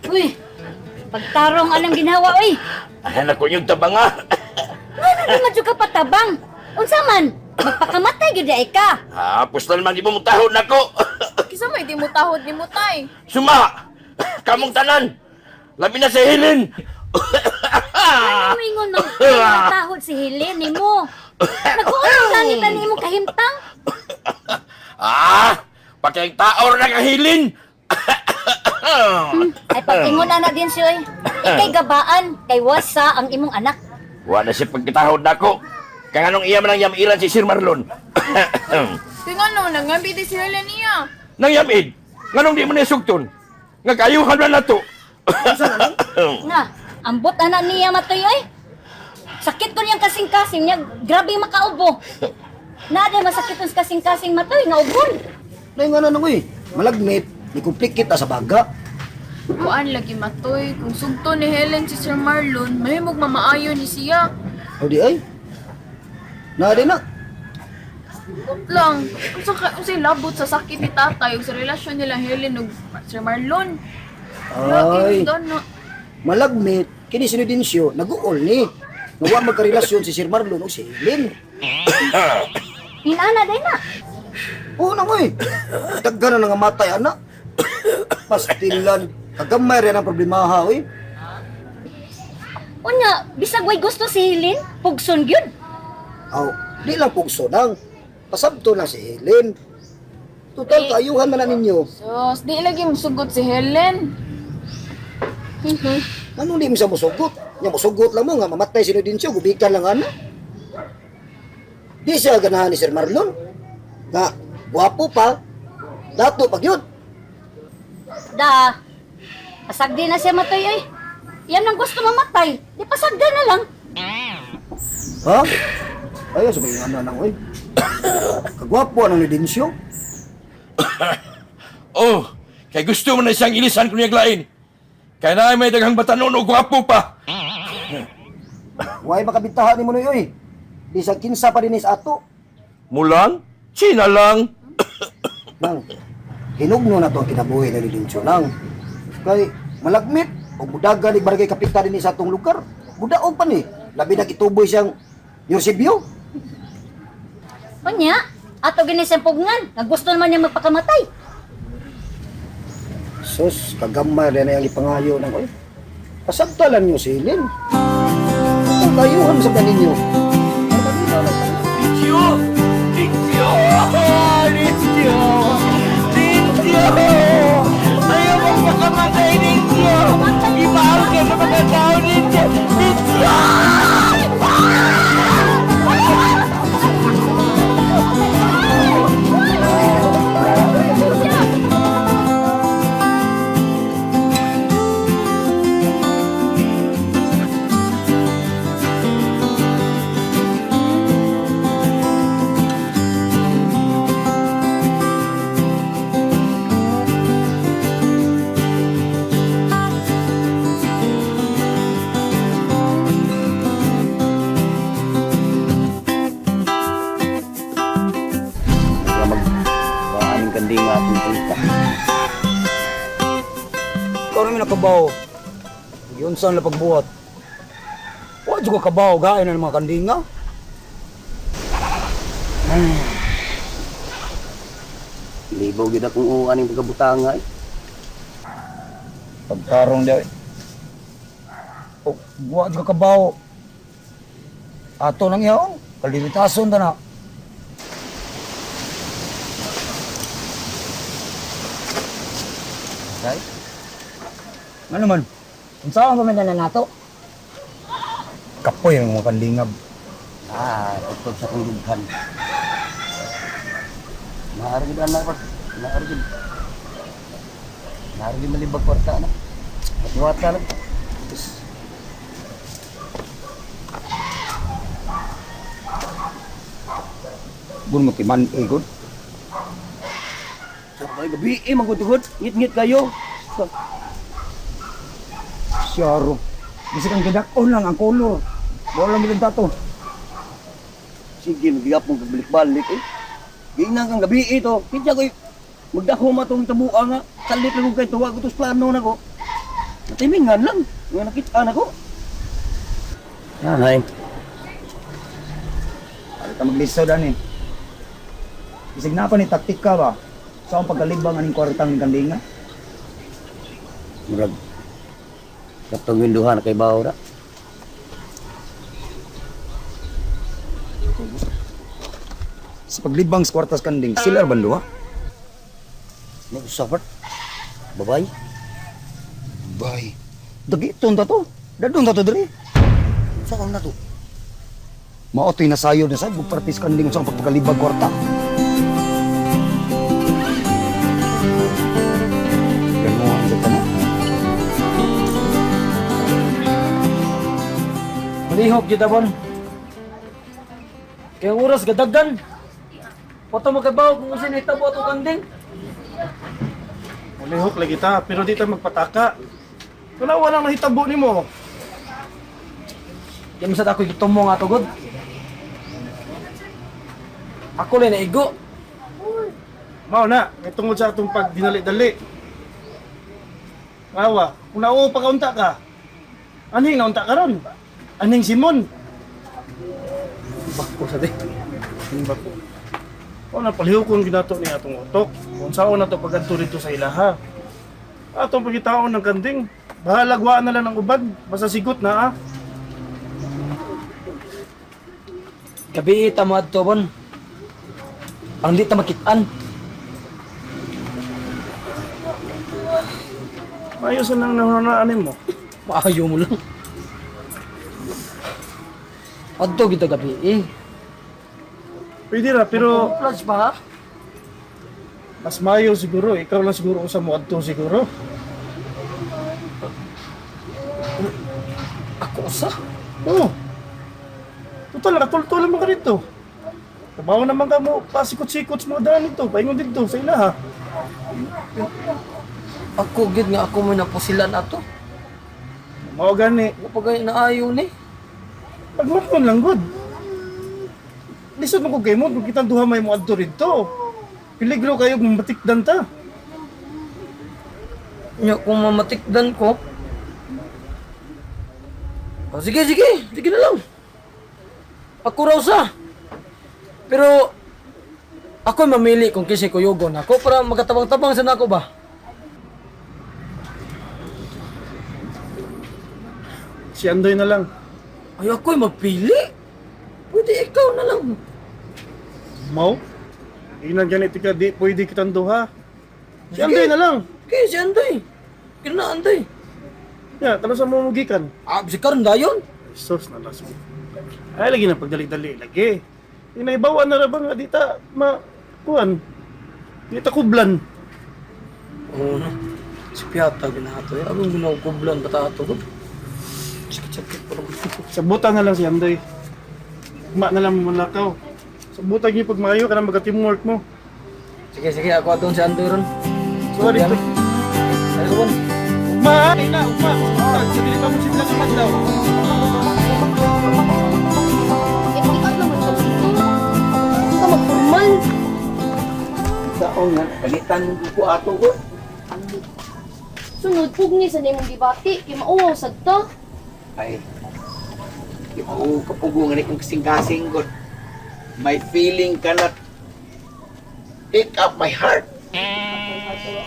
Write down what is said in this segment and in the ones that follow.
Uy, pagtarong anong ginawa, uy. Ayan ako yung tabanga. Ano naman ka patabang? Unsa man, magpakamatay gid ay ka. Hapos na naman di mo mutahod na ko. Kisa may di mo tahod ni mo, tay. Suma! Kamong tanan! Labi na si Helen! Ano mingon mang tahod si Helen ni mo? Nag-uulong langit na ni mo kahimtang. Pati ang taor na ka Helen! Ay pag-ingon na din siya. Ikay gabaan, kay wasa ang imong anak. Wala siya pagkitahod na ko. Kaya anong iya man ang yamilan si Sir Marlon? Kaya nga no, nangambi di si Helen niya. Nang yamid? Nganong di mo na sugton? Nga kayuhan na na to. Nga, ambot anak niya matoy ay. Sakit ko niyang kasing-kasing niya, grabe makaubo. Nada masakit ang kasing-kasing matoy, nga ubon. Dahil nga na nang malagnit, may kumplik kita sa baga. Kuan lagi matoy, kung sugto ni Helen si Sir Marlon, mahimog mamaayo ni siya. O di ay. Nada na. Huwag lang, unsay labot sa sakit ni tatay ug sa relasyon nila Helen ug Sir Marlon. Ay, na. malagnit, kini sinudensyo, nag-uol ni. Nawa magkarelasyon si Sir Marlon o si Helen. Hinana din na. Oo na Daggan na nga matay, anak. Pastilan. Kagamay rin ang problema ha, oy. Unya, bisag way gusto si Helen, pugson gyud. Aw, di lang pugso nang. Pasabto na si Helen. Total, kaayuhan man na ninyo. Sus, di lagi musugot si Helen. Ano di mo siya musugot? Nya musugot lang mo nga mamatay si Nudensyo, gubikan lang ana. Di siya ganahan ni Sir Marlon. Nga, guwapo pa. Dato pag yun. Da, pasagdi na siya matoy ay. Yan ang gusto mamatay, di pasagda na lang. Ha? Ayaw, sabihin nga na nang, oy. Kagwapo ang Nudensyo. Oh, kay gusto mo na siyang ilisan kung niyaglain. Kaya na may daghang batanon o gwapo pa. Huwag makabitahan ni mo na oy. Di sa kinsa pa din is ato. Mulang? Sina lang. Nang, hinugno na to ang kinabuhi na Nudensyo nang. Kay, malagmit. O budaga ni barangay kapitan din sa atong lugar. Budaog pa ni. Labi na ituboy siyang Yorsibyo. Unya, ato gini siyang pugngan, nga gusto naman niya magpakamatay. Sus, kagamay rin na yung ipangayo ng oy. Pasagtalan niyo si Helen. Ang kayuhan sa kaninyo. Tintyo! Tintyo! Tintyo! Tintyo! Ayaw mo makamatay, Tintyo! Ibahal ka sa mga tao, Tintyo! Tintyo! Maaming kandinga akong tulita. Ikaw namin nakabaw. Yun saan na pagbuhat. Huwag juga kabaw, gaya na ng mga kandinga. Libaw gid akong uwan ng pagkabutanga eh. Pagtarong daw eh. O, huwag juga kabaw. Ato nang yaw, kalimitason ta na. Right? Ano man? Kung saan pa man na nato? Kapoy ang mga kanlingab. Tugtog sa tulugan. Naarigid anak ko. Naarigid. Naarigid malibag kwarta na. Matiwat ka lang. Bun mo timan good. Sabay gabi magutugod, ngit-ngit kayo. Syaro. Bisa kang gadakon lang ang kolor. Wala lang bilang tato. Sige, nagyap mong balik-balik eh. Ginang kang gabi ito. Kitya ko'y magdako matong tabuan nga. Kalit lang ko kay tuwa ko tos plano na ko. Natimingan lang. Nga nakita na ko. Nanay. Ano ka maglisaw dani? Isig na pa ni taktik ka ba? Sa akong pagkalibang aning kwartang ni Kandinga? Murag. Katong winduhan kay Baura. Sa paglibang sa kwartas Kanding, sila ba duha? Nag-suffer? Babay? Babay? Dagiton ta to. Dadon ta to diri. Saan na to? Maotoy na sayo na sa bugpartis Kanding sa pagpakalibag kwarta. Ganuhan sa tanan. Malihok gyud abon. Kaya oras gadaggan. Pato magabaw kung usin hitabo ato Kanding. Malihok lagi ta, pero di ta magpataka. Wala walang nahitabo nimo. Di man sad ako gitumong ato god. Ako lang naigo. Mao na, may tungod sa atong pagdinali-dali. Awa, kung nauo pa kaunta ka. Aning naunta ka ron? Aning Simon? Bako sa di. Aning bako. O napalihokon ginato ni atong utok. Kung saan na to pagkanto dito sa ilaha. Atong pagkitaon ng Kanding. Bahalagwaan na lang ng ubad. Basta sigot na ah. Gabi ita mo adto bon. Ang di ta makitaan. Maayos ang nananaanin mo. Maayo mo lang. Adto kita gabi eh. Pwede ra, pero Plus ba? mas mayo siguro. Ikaw lang siguro sa mo adto siguro. Ako sa. Oo. Total, nakatultulan mo ka rito. Trabaho naman ka mo, pasikot-sikot sa mga daan nito. Paingon dito sa ilaha. Ako gid nga ako mo napusilan ato. Mao gani. Kapag naayo ni. Pagmakon lang, good. Lisod mo ko kayo mo, kung kitang duha may mo adto rito. Piligro kayo kung matikdan ta. Nya kung mamatikdan ko. Oh, sige, sige. Sige na lang. Ako raw sa. Pero ako mamili kung kisi kuyugon ako para magatabang-tabang sa nako ba. Si Andoy na lang. Ay ako'y magpili. Pwede ikaw na lang. Mau? Inan ganit ka, di pwede kitang duha. Si Andoy na lang. Okay, si Andoy. Kina Andoy. Ya, talo sa mo mugikan. Ah, si Karon dayon. Sos na las mo. Ay, lagi na pagdali-dali. Lagi. Inaibawan na ra ba nga, di ta, kuhan. Di ta kublan. Oo na. Si Piata ginato. Abang ginagkublan bata ato ko. Sakit-sakit pa naman. Sabutan na lang si Andoy. Ma na lang mo lakaw. Sabutan niyo pag maayo ka na mag-teamwork mo. Sige, sige. Ako atong si Andoy ron. Sorry. Ano ko? Ma, ay na, ma. Sa dili pa mo sila naman daw. Ipat naman sa dito. Ito magpurman. Daong nga, palitan ko ato ko. Sunod pugni sa nimong gibati. Kaya mauwaw sa to. Ay, di mo kapugungan ni kong kasing-kasing god. My feeling cannot pick up my heart.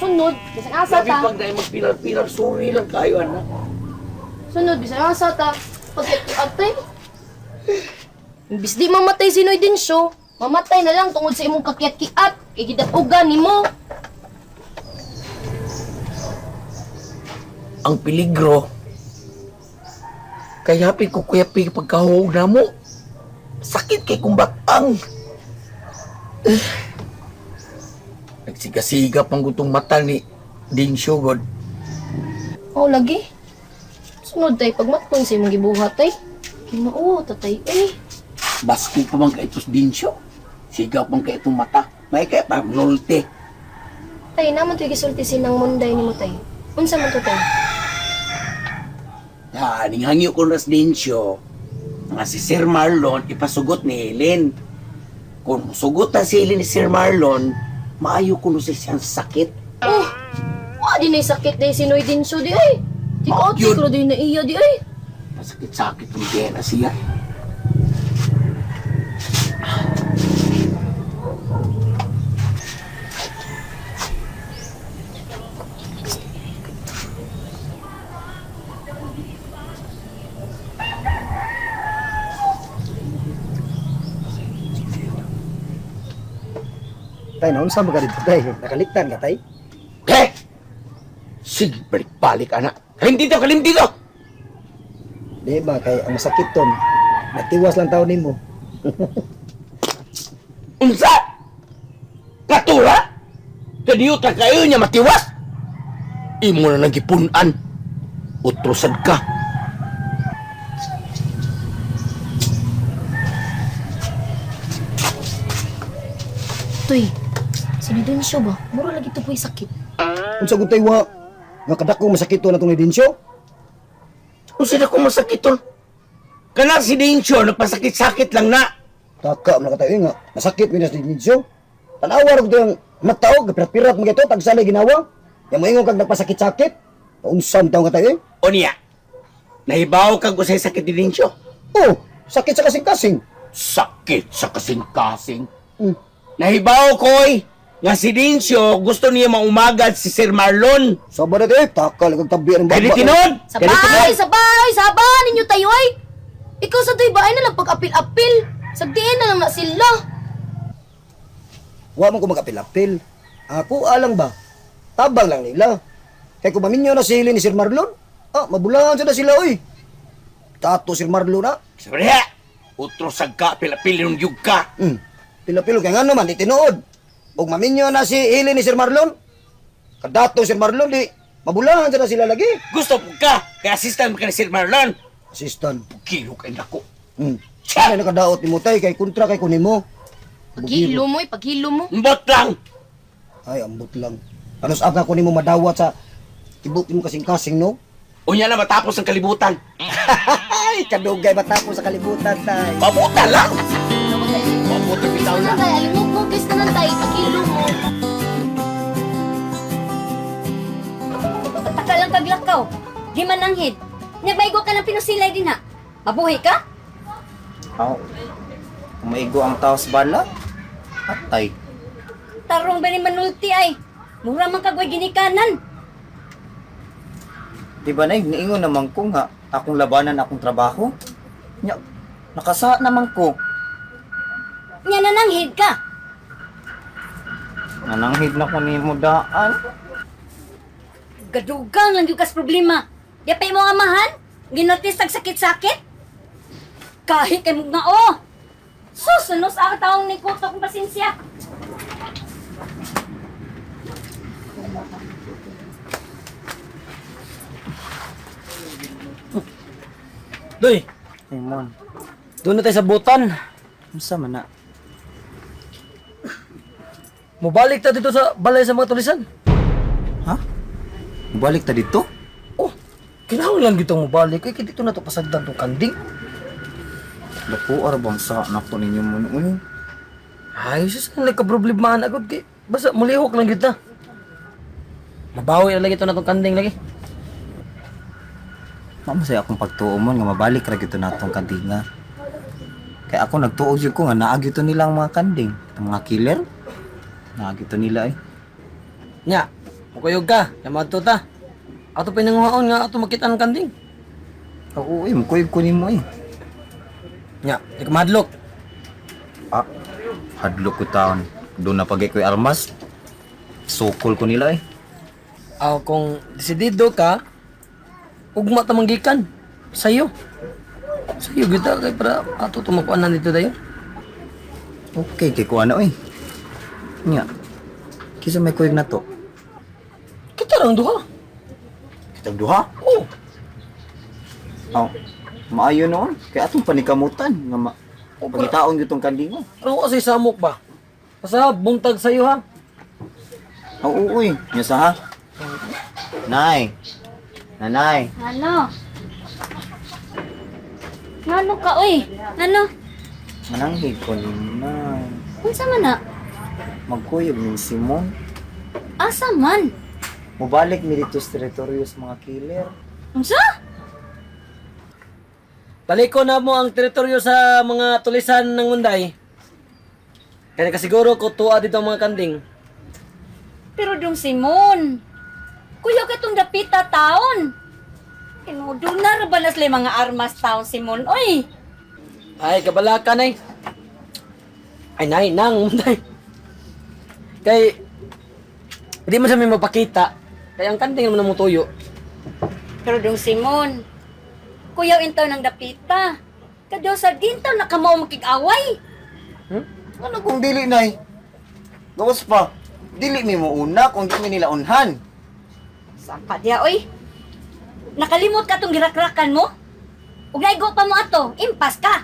Sunod, bisang asa Sabi ta. pag dahil magpilar-pilar, sorry lang kayo, anak. Sunod, bisang asa ta. Pagkatay. Imbis di mamatay si Noy Dinsyo, mamatay na lang tungod sa imong kakiat-kiat. Kay gidatugan nimo. Ang peligro, kaya ko kuya pagkahog na mo. Sakit kay kong batang. Nagsiga-siga pang gutong mata ni Dinsyo god. Oh, lagi. Sunod tay, pagmatkon sa imong gibuhat tay. Kinao, tatay eh. Basko pa man ka itos Dinsyo. Sigaw pang ka itong mata. May kaya pa nolte. Tay, naman to'y gisulti sinang munday ni mo tay. Unsa man to tay? Ning hangyo ko nas Dinsyo. Nga si Sir Marlon ipasugot ni Helen. Kung sugot na si Helen ni Sir Marlon, maayo ko no siyang sakit. Oh, di na sakit dahil sinoy din siya di ay. Tikaw, Yun. tikro din na iya di ay. Masakit-sakit yung gera siya. Tay, naon sa mga dito, tay? Nakaligtan ka, tay? Eh! Sige, balik-balik, anak. Kalim dito! Di ba, kay ang masakit ton. Natiwas lang taon nimo. Unsa? Katura? Kadiyuta kayo niya matiwas? Imo na nagipunan. Utrosad ka. Toy, sino din siya ba? Mura lagi ito po yung sakit. Unsa gud tay wa? Nga kadako masakit to na tong Densyo? Kung sila kung masakiton. Kana si Densyo, nagpasakit-sakit lang na. Taka man katayo nga. Masakit minas ni Densyo. Tanawa ra gud yung matao, gapirat mo gito tagsali ginawa. Yang moingon kag nagpasakit-sakit. Unsan taong katayo? O niya, nahibaw kag usay sakit ni Densyo. Oh, sakit sa kasing-kasing. Sakit sa kasing-kasing. Hmm. Nahibaw ko'y nga si Densyo gusto niya maumagad si Sir Marlon. Sabar na taka lang kag tabi ang Kaya tinod! Sabay ninyo tayo ay. Ikaw sa to'y bahay na lang pag-apil-apil. Sagdiin na lang na sila. Wa man ko magapil-apil. Ako alang ba? Tabang lang nila. Kaya kung maminyo na sili ni Sir Marlon, mabulangan siya na sila, oy. Tato Sir Marlon, na. Sabi niya, utro sagka, pila-pili ng yug ka. Pilo-pilo, kaya nga naman, itinood. Kung maminyo na si hili ni Sir Marlon, kadato Sir Marlon, di, mabulangan siya na sila lagi. Gusto po ka, kaya assistant ka ni Sir Marlon. Assistant. Kilo kay nako. Siya na nakadaot ni mo, tay, kay kontra kay kunin mo. Paghilo mo paghilo mo. Mbot lang. Ay, ambot lang. Anos ap nga kunin mo madawat sa tibok mo kasing-kasing, no? Unya na matapos ang kalibutan. Ay, kadugay matapos sa kalibutan, tay. Mabuta lang. Mabuta bitaw Ano na. tayo? Alimog mo, guys na lang tayo. Paghilo mo. Pataka lang kaglakaw. Di man nanghid. Nagmaigo ka ng pinusilay din ha. Mabuhay ka? Aw, maigo ang taos bala? Atay. Tarong ba ni manulti ay? Mura man kagway ginikanan. Di ba nay, niingon naman ko nga, akong labanan, akong trabaho? Nya, nakasa naman ko. Nya nananghid ka. Nananghid na ko ni mo daan. Gadugang lang yung kas problema. Di pa mo amahan? Ginotis tag sakit-sakit? Kahit kay mong nga oh. Susunos ang taong ni kutok ng pasensya. Doy, Raymond, doon na tayo sa butan. unsa man na? Mubalik ta dito sa balay sa mga tulisan. Ha? Balik ta dito? Oh, kinahanglan gito mubalik. Kaya dito na to pasagdan tong kanding. Dako arabang sa anak to ninyo mo uy. Ay, sus, ang nagka-problemahan agad kay. Basta mulihok lang kita. Mabawi na lagi ito na itong kanding lagi. Mamasaya akong pagtuo mo nga mabalik ra gito natong kandinga. Kaya ako nagtuog yun ko nga naagi to nila ang mga kanding. Ang mga killer. Naagi to nila eh. Nya, mukuyog ka. Yamadto ta. Ato pa nanguhaon nga ato makita ng kanding. Oo, mukuyog ko nimo eh. Nya, di ka mahadlok. Ah, hadlok ko taon. Doon na pagay ko'y armas. Sukol ko nila eh. Aw, kung desidido ka, ugma ta manggikan. Sa'yo. Sa'yo, kita kay para ato tumakuanan dito dayo. Okay, kay ko ano eh. Nga. Kisa may kuyog na to. Kita lang duha. Kitang duha? Oh, Oh, maayo noon. Kaya atong panikamutan. Nga pagitaon itong kandingo. ano kasi samok ba? Basta buntag sa'yo ha. Oo, uy. Nga sa ha? Nay. Nanay. Ano? Ano ka, oy? Ano? Mananghig ko ni Nay. Unsa man na? Magkuyog ni Simon. Asa man? Mubalik mi dito sa teritoryo sa mga killer. Unsa? Baliko na mo ang teritoryo sa mga tulisan ng Munday. Kaya kasiguro ko tuwa dito ang mga kanding. Pero dong Simon, kuya ka itong dapita taon. Inuduna ra ba na sila mga armas taon, Simon? Oy! Ay, kabalaka nay. Ay, nay, nang, Munday. Kay, hindi man sa may mapakita. Kaya ang kanding naman mo tuyo. Pero dong Simon, kuya intaw ng dapita. Kadyo sa gintaw na kamaw makig-away. Ano kung dili nay? Gawas pa. Dili mi mo una kung di mi nila unhan. Saan pa diya, oy? Nakalimot ka itong girakrakan mo? Ug naigo pa mo ato, impas ka.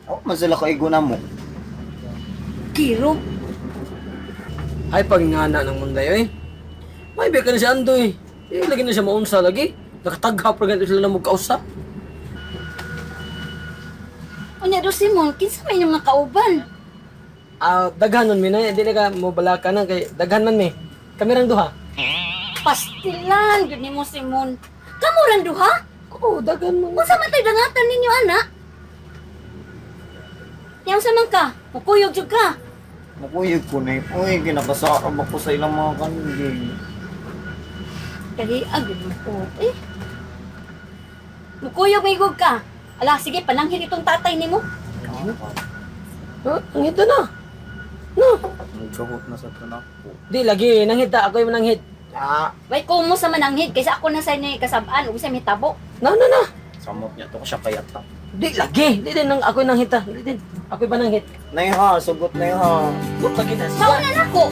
Oh, masala ka igo na mo. Kiro, Ay, pagingana ng Munday, oy. May beka na si Andoy. Lagi na siya maunsa lagi. Nakatagha pa ganito sila na magkausa. unya do Simon, kinsa may inyong mga kauban? Daghanon mi na, hindi na ka mo balaka na kay daghanan mi. Kami rang duha. Pastilan, gud nimo Simon. Kamu ran duha? Oo, daghan mo. Unsa man tay dangatan ninyo ana? Yang sa man ka? Mukuyog jud ka. Mukuyog ko na uy, kinakasarap ako sa ilang mga kanding. Kali agad mo ko. Mukuyog may gug ka. Ala, sige, pananghid itong tatay nimo. Ang ito na. No. Nagkahot na sa tanak ko. Di lagi nanghid ta, ako yung mananghid. Way kumo sa mananghid kaysa ako na sa ni kasab-an ug sa mitabo. Na. Samot niya to ko siya kayata. Di lagi, di din nang ako yung nanghid ta. Di din. Ako yung mananghid. Nay ha, sugot na ha. Look lagi na Mauna na ko.